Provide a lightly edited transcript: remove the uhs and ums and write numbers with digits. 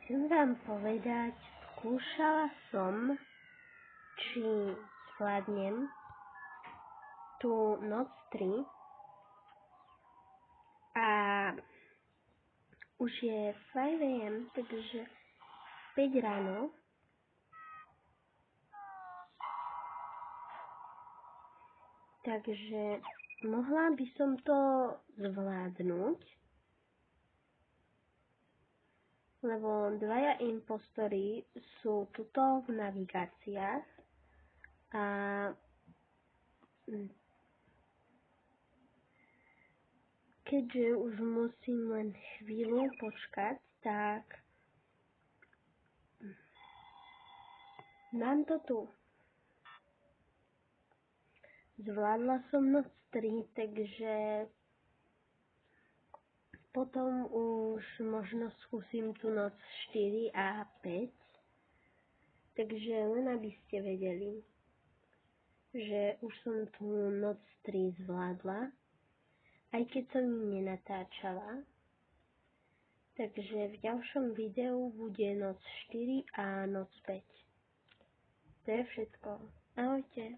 Chcem vám povedať, skúšala som, či zvládnem tú noc 3 a už je 5 AM, takže 5 ráno. Takže mohla by som to zvládnuť, lebo dvaja impostori sú tuto v navigáciách a keďže už musím len chvíľu počkať, tak mám to tu. Zvládla som noc 3, takže potom už možno skúsim tú noc 4 a 5. Takže len aby ste vedeli, že už som tú noc 3 zvládla, aj keď som ju nenatáčala. Takže v ďalšom videu bude noc 4 a noc 5. To je všetko. Ahojte.